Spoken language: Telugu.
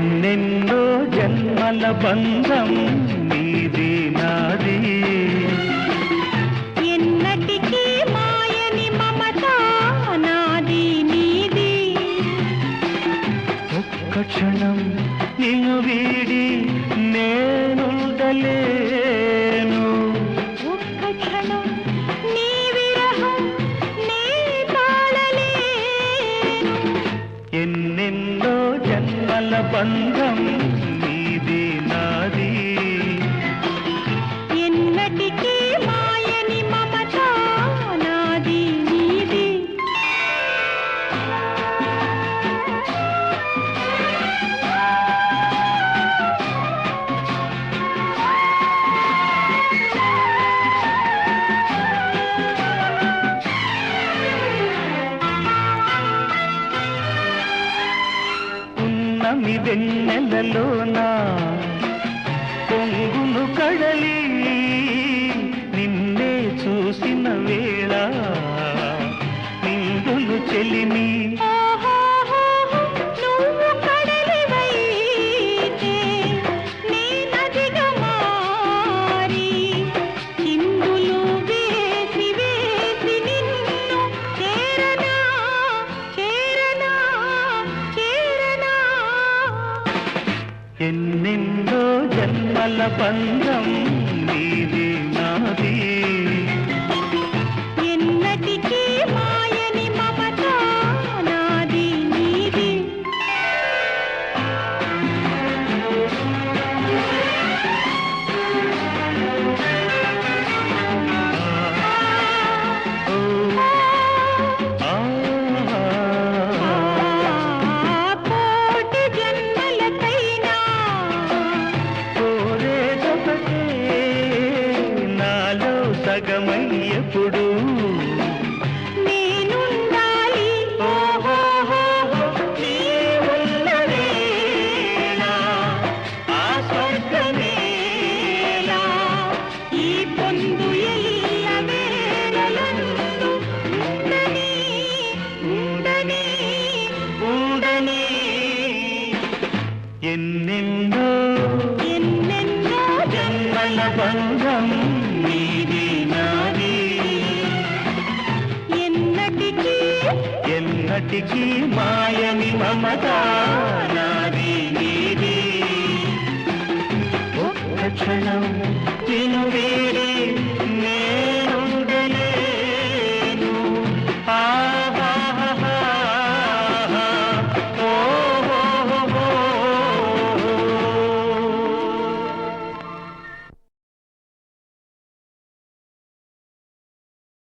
ఎన్నెన్నో జన్మల బంధం నీది నాది, ఎన్నటికీ మాయని మమత నాది నీది. ఒక్క క్షణం నిన్ను వీడి నేనుండలేను, ఒక్క క్షణం నీ విరహం నే తాళలేను. ఎన్నెన్నో జన్మల బంధం నీది నాది, ఎన్నటికీ మాయని మమత నాది నీది. ఉన్నమి వెన్నెలలోన పొంగును కడలి నిన్నే చూసిన వేళ నిండులు చెలిమి. ఓహోహోహో, నువ్వు కడలివైతే నే నదిగా మారి చిందులు వేసి వేసి నిన్ను చేరనా చేరనా చేరనా. ఎన్నెన్నో జన్మల బంధం నీది నాది, ఎన్నటికీ మాయని మమత నాది నీది. ఆ, కోటి జన్మలకైనా కోరేదొకటే నాలో సగమై ఎప్పుడు నేనుండాలి. ఓహోహోహో, నీ ఉన్న వేళ ఆ స్వర్గమేలా. ఈ పొందు ఎల్ల వేళలందు ఉండని ఉండని ఉండని ఎన్నెన్నో ఎన్నెన్నో జన్మల బంధం నీది నాది, ఎన్నటికీ ఎన్నటికీ మాయని మమత నాది నీది. ఒక్క క్షణం నిన్ను